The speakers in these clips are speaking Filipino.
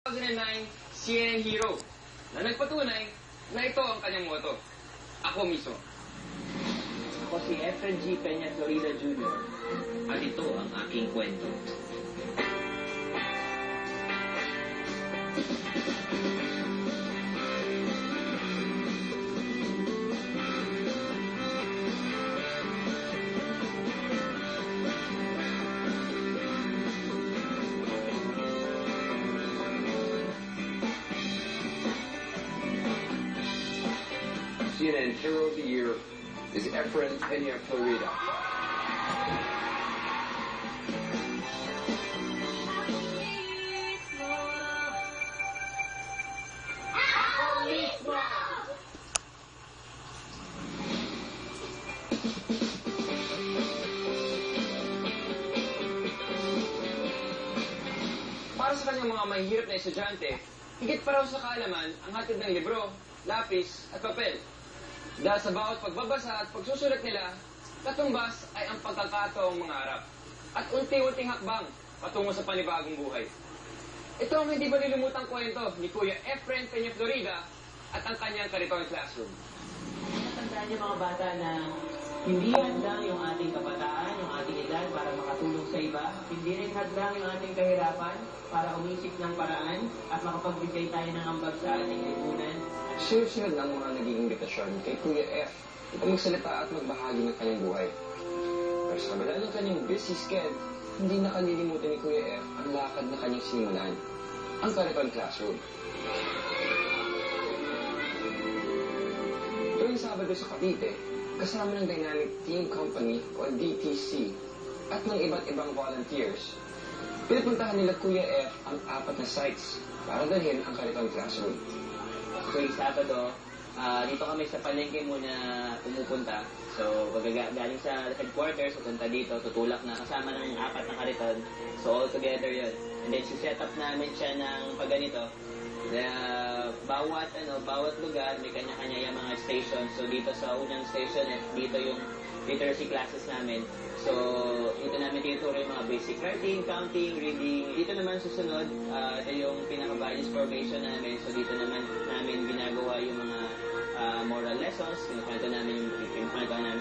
2009 CNN Hero na nagpatunay na ito ang kanyang motto. Ako mismo. Ako si Efren G. Peña Florida Jr. At ito ang aking kwento. CNN Hero of the Year is Efren Peña Florida. Para sa kanyang mga mahihirap na estudyante, higit pa raw sa kaalaman ang hatid ng libro, lapis at papel. Dahil sa bawat pagbabasa at pagsusulat nila, katumbas ay ang pagkakataong mangarap at unti-unting hakbang patungo sa panibagong buhay. Ito ang hindi malilimutang kwento ni Kuya Efren Peña Florida at ang kanyang Kariton Classroom. Tandaan niyo mga bata na hindi hadlang yung ating kabataan, yung ating edad para makatulong sa iba. Hindi rin hadlang yung ating kahirapan para umisip ng paraan at makapagbigay tayo ng ambag sa ating lipunan. Sunod-sunod ang mga naging imbitasyon kay Kuya F upang magsalita at magbahagi ng kanyang buhay. Pero sa kabila ng kanyang busy schedule, hindi nakalilimutan ni Kuya F ang lakad na kanyang simulan, ang Kariton Classroom. Tuwing Sabado sa Cavite, kasama ng Dynamic Team Company o DTC at ng iba't ibang volunteers, pinupuntahan nila Kuya F ang 4 na sites para dalhin ang Kariton Classroom. Tuwing Sabado, dito kami sa palengke muna pumupunta. So, galing sa headquarters, pupunta dito, tutulak na kasama ng 4 na kariton. So, all together yun. And then, set up namin siya ng pagganito. Bawat lugar, may kanya-kanya yung mga stations. So, dito sa unang station, dito yung literacy classes namin. So, dito namin tinuturo yung mga basic writing, counting, reading. Dito naman susunod, ito yung pinaka-values formation namin. So, dito naman namin ginagawa yung mga moral lessons. Pinukwento namin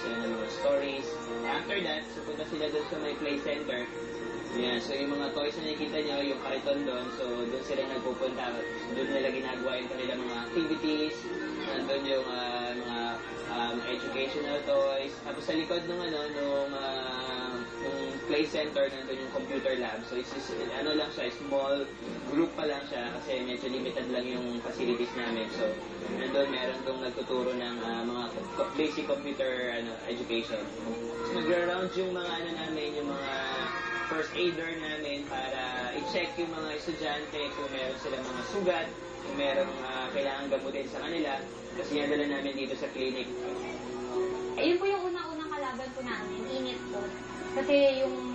sila ng mga stories. After that, punta sila doon sa may play center. Yeah, so yung mga toys na nakikita nyo, yung kariton doon, so doon sila nagpupunta. Doon nila ginagawa yung kanilang mga activities. Nandun yung mga educational toys. Tapos sa likod nung play center, nandun yung computer lab. So it's lang siya, small group pa lang siya kasi medyo limited lang yung facilities namin. So nandun meron dong nagtuturo ng mga basic computer education. So, nagra-round yung mga namin, yung mga first aider namin para i-check yung mga estudyante kung meron silang mga sugat, kung meron kailangan gamutin sa kanila. Kasi nadala namin dito sa clinic. Ayun po yung unang-unang kalaban po namin, init po. Kasi yung,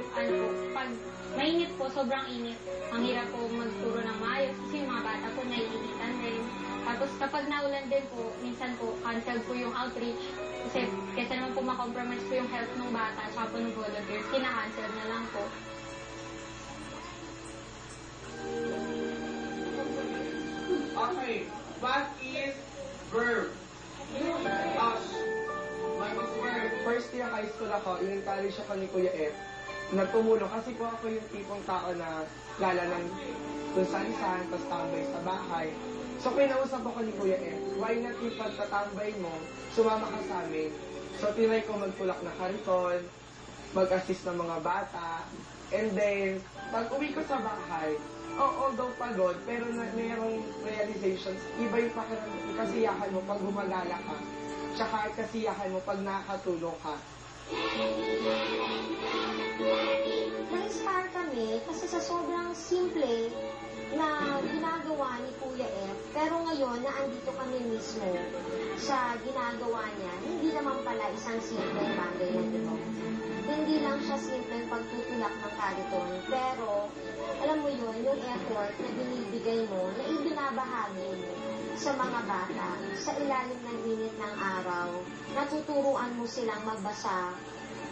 pag mainit po, sobrang init. Ang hirap po magturo ng maayos kasi yung mga bata po naiinitan din. Tapos kapag naulan din po, minsan po, cancel po yung outreach. Kasi naman po makompromise po yung health ng bata at po ng volunteers, kina-cancel na lang po. Okay, what is verb? Us. What is verb? First year high school ako, in-encourage ako ni Kuya F. Nagpumulong kasi po ako yung tipong tao na lalanan kung saan-saan, tapos tambay sa bahay. So, kinausap ako ni Kuya F, why not yung pagtatambay mo, sumama ka sa amin. So, tinry ko magtulak na kariton, mag-assist ng mga bata, and then, pag uwi ko sa bahay, although pagod, pero mayroong realizations, iba yung kasiyahan mo pag gumagala ka, tsaka kasiyahan mo pag nakatulong ka. Na-inspire kami kasi sa sobrang simple na ginagawa ni Kuya F, pero ngayon na andito kami mismo sa ginagawa niya, hindi naman pala isang simple bagay na ito. Hindi lang siya simple pagtutulak ng kariton, pero alam mo yun, yung effort na binibigay mo, na ibinabahagi mo sa mga bata, sa ilalim ng init ng araw, natuturuan mo silang magbasa,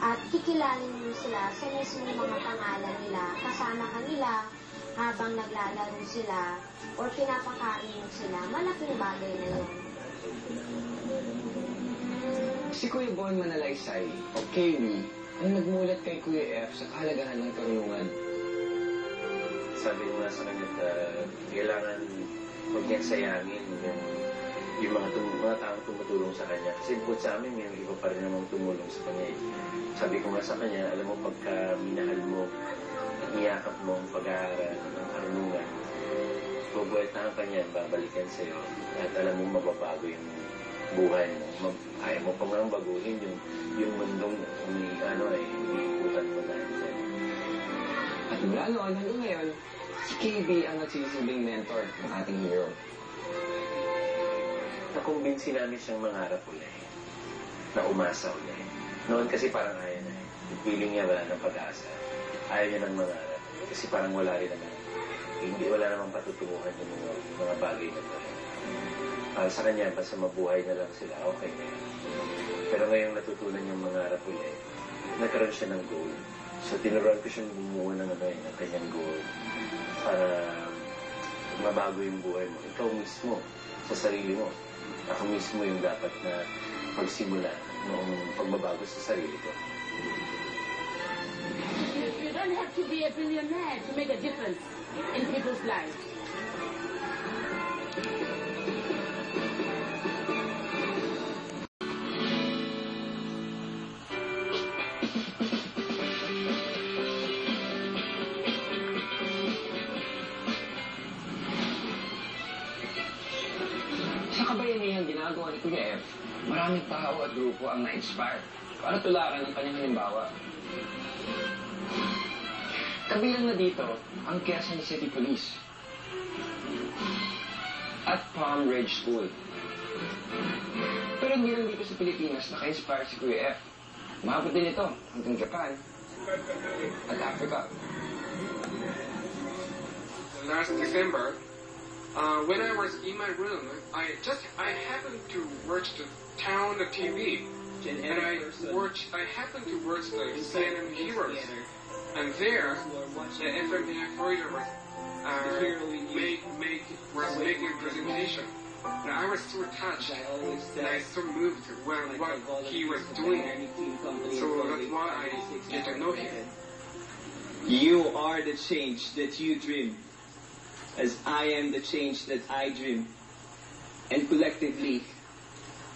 at kikilalanin mo sila sa mismong mga pangalan nila, kasama kanila, habang naglalaro sila or pinapakain mo sila, malaking bagay na yun. Si Kuya Bon Manalaysay o KB ang nagmulat kay Kuya F sa kahalagahan ng karunungan. Sabi ko nga sa kanya, kailangan huwag niyang sayangin yung mga taong tumutulong sa kanya. Kasi bukod sa amin, may iba pa rin namang tumulong sa kanya. Sabi ko nga sa kanya, alam mo, pagka minahal mo, niyakap mo ang pag-aaral ng karunungan, bubueltahan ka niyan, babalikan sa'yo, at alam mo, mababago yung buhay mo. Kaya mo pa nga baguhin yung mundong iniikutan mo na dyan. At mula noon hanggang ngayon, si KB ang nagsisilbing mentor ng ating hero. Nakumbinsi namin siyang mangarap ulit. Na umasa ulit. Noon kasi parang ayaw na. Yung feeling niya wala ng pag-asa. Ayaw niya ng mangarap. Kasi parang wala rin naman. Wala namang patutunguhan yung mga bagay na to. Sa kanya, basta mabuhay na lang sila, okay na yan. Pero ngayong natutunan yung mangarap ulit, nagkaroon siya ng goal. So, tinuruan ko siyang bumuo ng kanyang goal para mabago yung buhay mo. Ikaw mismo, sa sarili mo. Ako mismo yung dapat na magsimula noong pagbabago sa sarili ko. You don't have to be a billionaire to make a difference in people's lives. Sa kabayanihan ginagawa ni Kuya F, maraming tao at grupo ang na-inspire para tularan ang kanyang halimbawa. Kabilang na dito ang Quezon City Police at Palm Ridge School. Pero hindi lang dito sa Pilipinas naka-inspire si Kuya F. Umabot din ito hanggang Japan at Africa. Last December, when I was in my room, I happened to watch the town TV, and I happened to watch the CNN Heroes, and there the FMP operator was making a presentation. And I was so touched, and I so moved when what he was doing. So that's why I get to know him. You are the change that you dream, as I am the change that I dream. And collectively,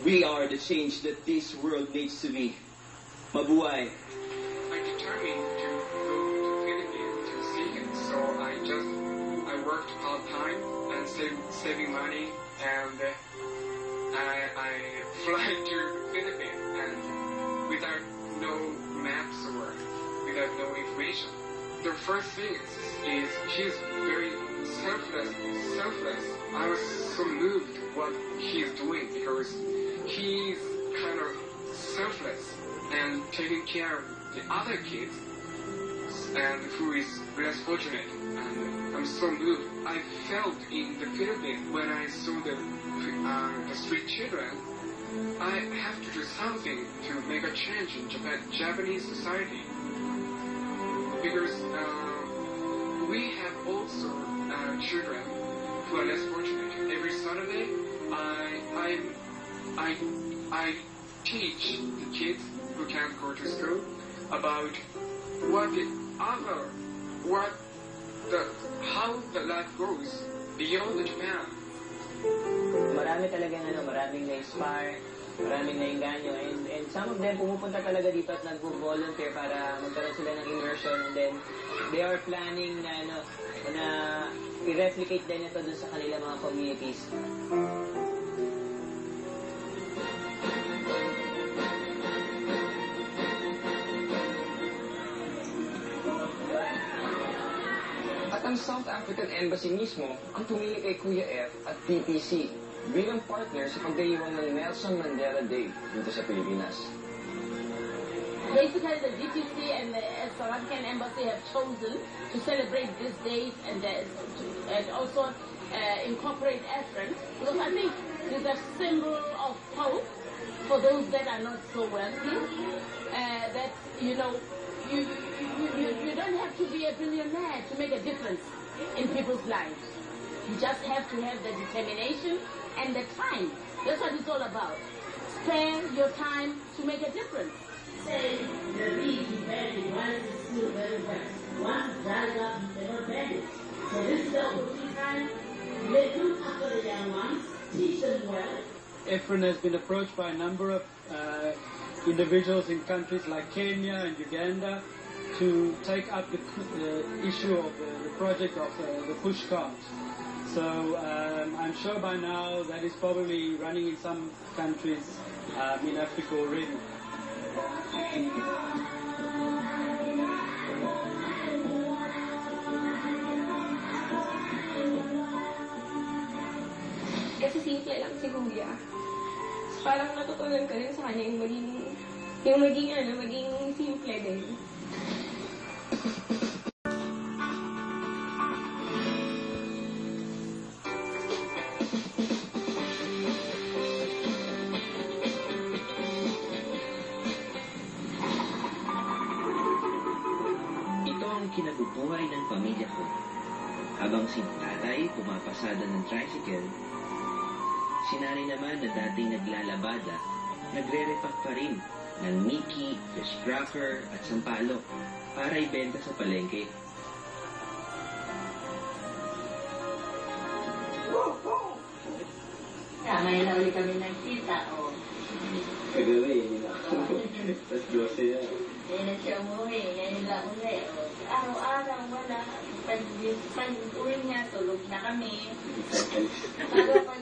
we are the change that this world needs to be. Mabuhay. I determined to go to Philippines to see him, so I worked part-time and saving money, and I fly to Philippines and without no maps or without no information. The first thing is he's very selfless. I was so moved what he's doing because he's kind of selfless and taking care of the other kids and who is less fortunate. And I'm so moved. I felt in the Philippines when I saw the street children, I have to do something to make a change in Japanese society. Because we have also children who are less fortunate. Every Saturday, I teach the kids who can't go to school about how the life goes beyond Japan. Marami talagang maraming na-inspire, maraming na-inganyo, and some of them pumupunta talaga dito at nag-volunteer para magkaroon sila ng immersion, and then they are planning na i-replicate din ito dun sa kanilang mga communities. At ang South African Embassy mismo ang tumili kay Kuya F at TTC bilang partner sa pagdiriwang ng Nelson Mandela Day dito sa Pilipinas. Basically, the DTC and the South African Embassy have chosen to celebrate these days and also incorporate Africans, because I think it's a symbol of hope for those that are not so wealthy. That you don't have to be a billionaire to make a difference in people's lives. You just have to have the determination and the time. That's what it's all about. Spare your time to make a difference. Say the reed is very once is still very wet. Once dries up, you cannot bend it. So this is the opportunity time. Let look after the young ones, teach them well. EFRN has been approached by a number of individuals in countries like Kenya and Uganda to take up the issue of the project of the push carts. So I'm sure by now that is probably running in some countries in Africa already. Kasi simple lang si Kuya. Parang natutunan ko rin sa kanya yung maging simple din. Ito ang kinabubuhay ng pamilya ko. Habang si tatay pumapasada ng tricycle, si nanay naman na dating naglalabada, nagre-repack pa rin ng Mickey, fish cracker at sampalok para ibenta sa palengke. Ngayon na ulit kami nagkita, o. Kagabi, hindi na ako. Tapos 12 na. Ngayon na siya umuwi, ngayon lang ulit. Araw-araw, wala. Pag uwi niya, tulog na kami. Pero pag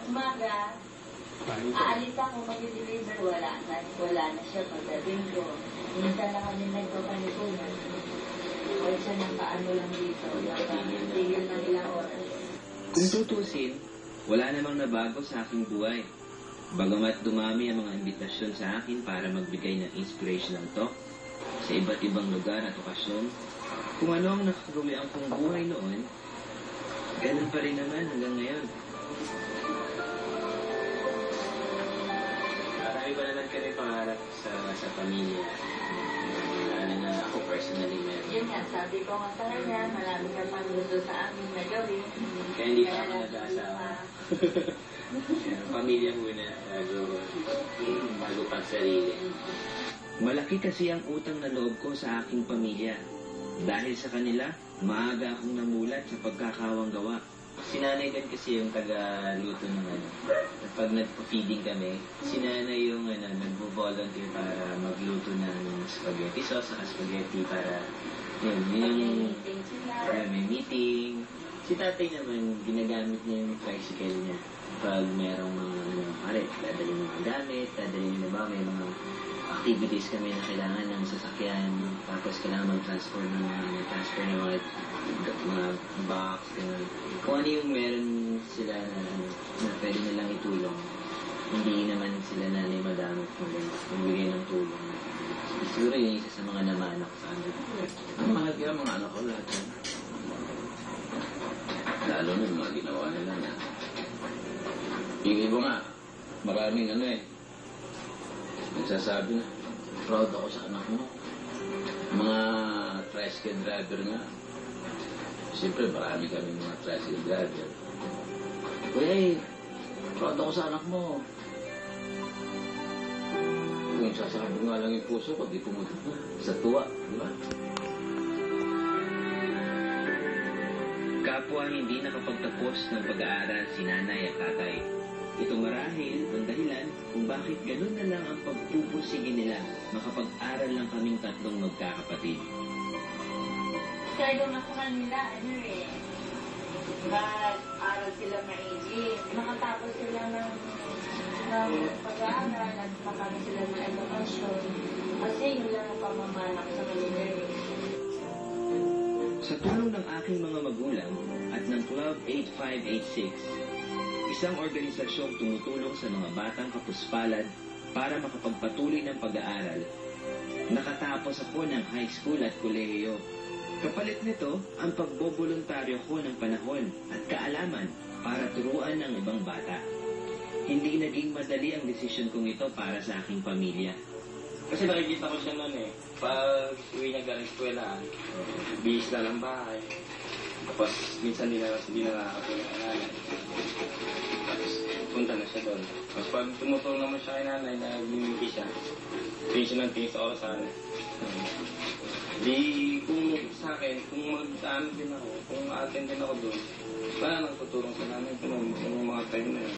umaga, aalis ako mag-deliver, wala na siya pagdating ko. Minsan lang kami nagpapanikunan. O siya ng paano lang dito, tigil ng ilang oras. Kung tutusin, wala namang nabago sa aking buhay. Bagamat dumami ang mga imbitasyon sa akin para magbigay ng inspirational talk sa iba't ibang lugar at okasyon, kung ano ang nakagawian kong buhay noon, ganun pa rin naman hanggang ngayon. Marami pa naman kami pangarap sa pamilya. Lalo na ako personally meron. Yun nga, sabi ko nga sa kanya, marami ka pang gusto sa amin na gawin. Kaya hindi pa ako nag-aasawa. Pamilya muna bago pang sarili. Malaki kasi ang utang na loob ko sa aking pamilya. Dahil sa kanila, maaga akong namulat sa pagkakawang gawa. Si nanay din kasi yung taga-luto ng Pag nagpo-feeding kami, si nanay yung nagvo-volunteer para magluto ng spaghetti sauce at spaghetti para yung may meeting. Si tatay naman, ginagamit niya yung tricycle niya. Pag merong mga, dadalhin mga gamit, dadalhin na ba, may mga activities kami na kailangan ng sasakyan, tapos kailangan mag-transfer ng mga box, ganun. Kung ano yung meron sila na pwede nilang itulong, hindi naman sila nanay madamot magbigay ng tulong. Siguro yun isa sa mga namanak sa amin. Ang mahalaga mga anak ko lahat yan. Lalo na yung mga ginawa nila na. Yung iba nga, maraming nagsasabi na, proud ako sa anak mo. Mga tricycle driver nga. Siyempre, marami kami mga tricycle driver. Kuya, proud ako sa anak mo. Kung yung sasabi nga lang yung puso ko, di pumutok na. Sa tuwa, di ba? Kapwa hindi nakapagtapos ng pag-aaral si nanay at tatay. Ito marahil ang dahilan kung bakit ganun na lang ang pagpupusige nila makapag-aral lang kaming tatlong magkakapatid. Kaya na sa kanila, mag-aral sila maigi. Makatapos sila ng pag-aaral at makakami sila ng edukasyon. Kasi yun lang ang pamamanak sa kanila. Sa tulong ng aking mga magulang at ng Club 8586, isang organisasyong tumutulong sa mga batang kapuspalad para makapagpatuloy ng pag-aaral, nakatapos ako ng high school at kolehiyo. Kapalit nito ang pagboboluntaryo ko ng panahon at kaalaman para turuan ng ibang bata. Hindi naging madali ang desisyon kong ito para sa aking pamilya. Kasi nakikita ko siya noon eh. Pag uwi niya galing eskwela, bihis na ng bahay. Tapos minsan di na nakakapula ng nanay. Tapos punta na siya doon. Tapos pag tumutulong naman siya kay nanay, nagmimiki siya. Tingin siya sa orasan. Di kung sa akin, kung mag-ano din ako, kung attend din ako doon, wala nang tutulong sa nanay ko noon, sa mga time na yun.